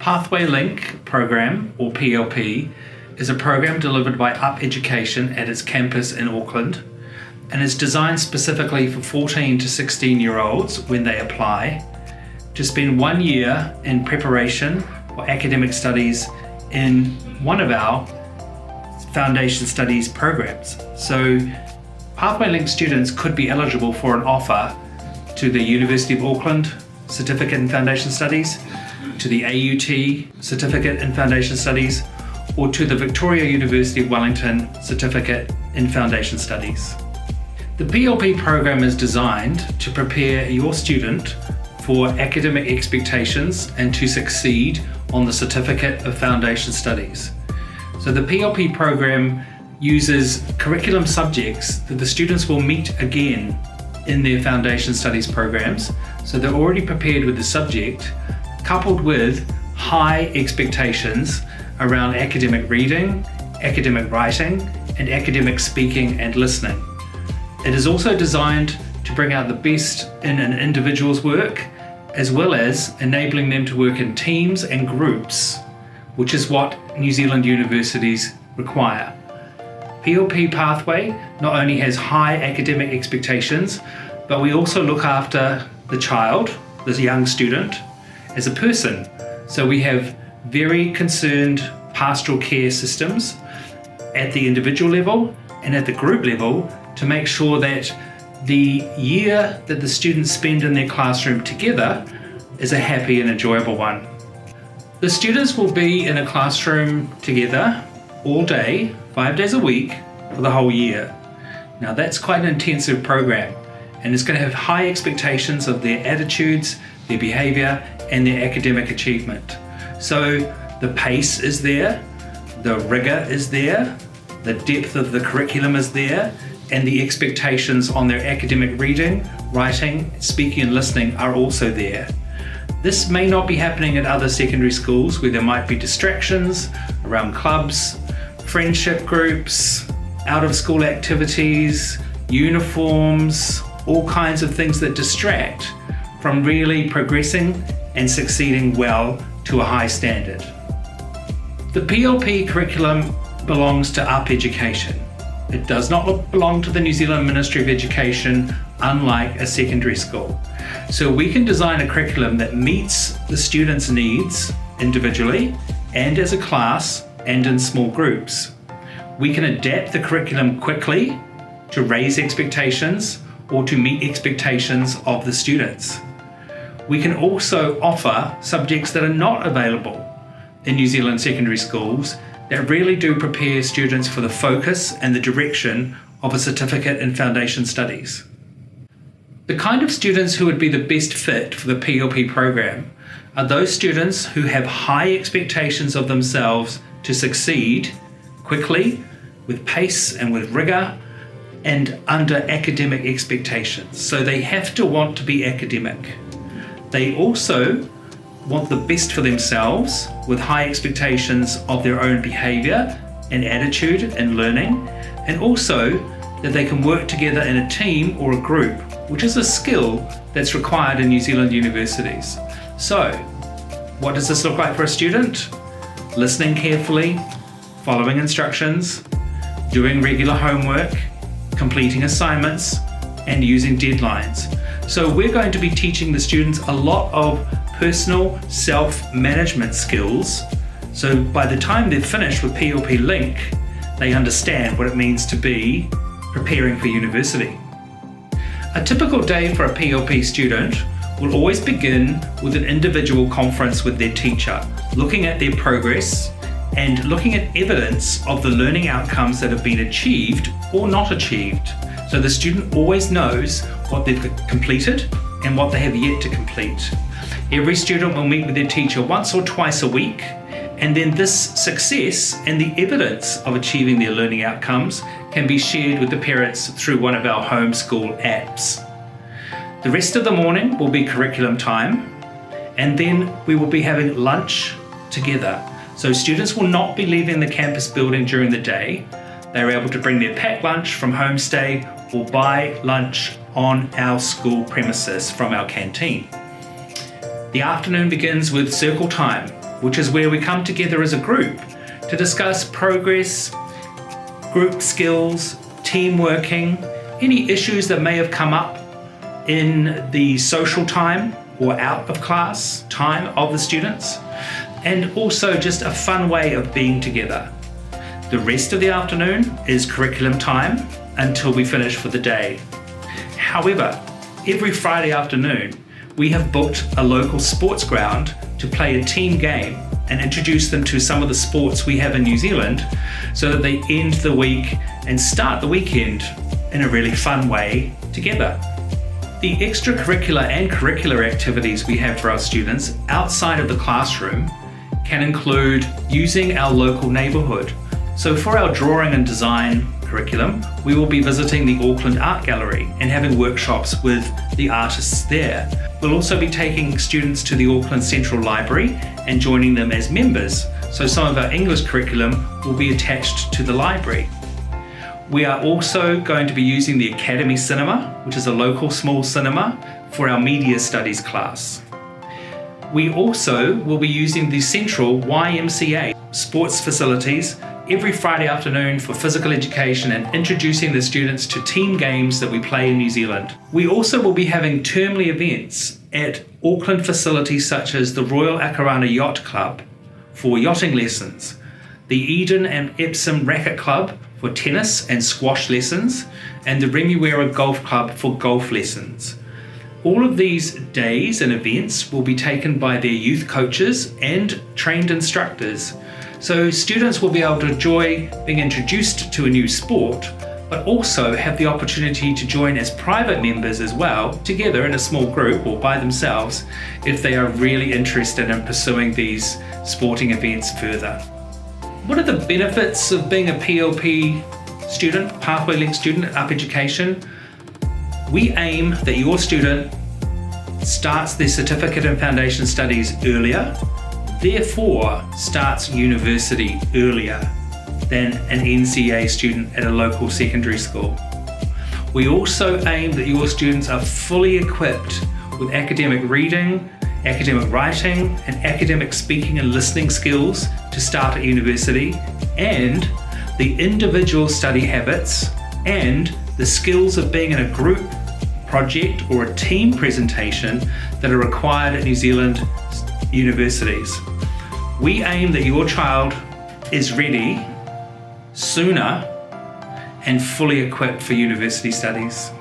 Pathway Link program, or PLP, is a program delivered by Up Education at its campus in Auckland and is designed specifically for 14 to 16-year-olds when they apply to spend 1 year in preparation for academic studies in one of our foundation studies programs. So Pathway Link students could be eligible for an offer to the University of Auckland Certificate in Foundation Studies, to the AUT Certificate in Foundation Studies, or to the Victoria University of Wellington Certificate in Foundation Studies. The PLP program is designed to prepare your student for academic expectations and to succeed on the Certificate of Foundation Studies. So the PLP program uses curriculum subjects that the students will meet again in their Foundation Studies programs. So they're already prepared with the subject, coupled with high expectations around academic reading, academic writing, and academic speaking and listening. It is also designed to bring out the best in an individual's work, as well as enabling them to work in teams and groups, which is what New Zealand universities require. PLP Pathway not only has high academic expectations, but we also look after the child, the young student, as a person. So we have very concerned pastoral care systems at the individual level and at the group level to make sure that the year that the students spend in their classroom together is a happy and enjoyable one. The students will be in a classroom together all day, 5 days a week, for the whole year. Now that's quite an intensive program, and it's going to have high expectations of their attitudes, their behaviour, and their academic achievement. So the pace is there, the rigour is there, the depth of the curriculum is there, and the expectations on their academic reading, writing, speaking and listening are also there. This may not be happening at other secondary schools where there might be distractions around clubs, friendship groups, out of school activities, uniforms, all kinds of things that distract from really progressing and succeeding well to a high standard. The PLP curriculum belongs to Up Education. It does not belong to the New Zealand Ministry of Education, unlike a secondary school. So we can design a curriculum that meets the students' needs individually and as a class and in small groups. We can adapt the curriculum quickly to raise expectations or to meet expectations of the students. We can also offer subjects that are not available in New Zealand secondary schools that really do prepare students for the focus and the direction of a certificate in foundation studies. The kind of students who would be the best fit for the PLP program are those students who have high expectations of themselves to succeed quickly, with pace and with rigour, and under academic expectations. So they have to want to be academic. They also want the best for themselves with high expectations of their own behaviour and attitude and learning, and also that they can work together in a team or a group, which is a skill that's required in New Zealand universities. So, what does this look like for a student? Listening carefully, following instructions, doing regular homework, completing assignments, and using deadlines. So we're going to be teaching the students a lot of personal self-management skills. So by the time they're finished with PLP Link, they understand what it means to be preparing for university. A typical day for a PLP student will always begin with an individual conference with their teacher, looking at their progress and looking at evidence of the learning outcomes that have been achieved or not achieved. So the student always knows what they've completed and what they have yet to complete. Every student will meet with their teacher once or twice a week, and then this success and the evidence of achieving their learning outcomes can be shared with the parents through one of our homeschool apps. The rest of the morning will be curriculum time, and then we will be having lunch together. So students will not be leaving the campus building during the day. They're able to bring their packed lunch from homestay or buy lunch on our school premises from our canteen. The afternoon begins with circle time, which is where we come together as a group to discuss progress, group skills, team working, any issues that may have come up in the social time or out of class time of the students, and also just a fun way of being together. The rest of the afternoon is curriculum time until we finish for the day. However, every Friday afternoon, we have booked a local sports ground to play a team game and introduce them to some of the sports we have in New Zealand so that they end the week and start the weekend in a really fun way together. The extracurricular and curricular activities we have for our students outside of the classroom can include using our local neighbourhood. So for our drawing and design curriculum, we will be visiting the Auckland Art Gallery and having workshops with the artists there. We'll also be taking students to the Auckland Central Library and joining them as members. So some of our English curriculum will be attached to the library. We are also going to be using the Academy Cinema, which is a local small cinema, for our media studies class. We also will be using the Central YMCA sports facilities every Friday afternoon for physical education and introducing the students to team games that we play in New Zealand. We also will be having termly events at Auckland facilities such as the Royal Akarana Yacht Club for yachting lessons, the Eden and Epsom Racket Club for tennis and squash lessons, and the Remuera Golf Club for golf lessons. All of these days and events will be taken by their youth coaches and trained instructors. So students will be able to enjoy being introduced to a new sport, but also have the opportunity to join as private members as well, together in a small group or by themselves, if they are really interested in pursuing these sporting events further. What are the benefits of being a PLP student, Pathway Link student at Up Education? We aim that your student starts their certificate in foundation studies earlier, therefore starts university earlier than an NCA student at a local secondary school. We also aim that your students are fully equipped with academic reading, academic writing, and academic speaking and listening skills to start at university, and the individual study habits and the skills of being in a group project or a team presentation that are required at New Zealand universities. We aim that your child is ready sooner and fully equipped for university studies.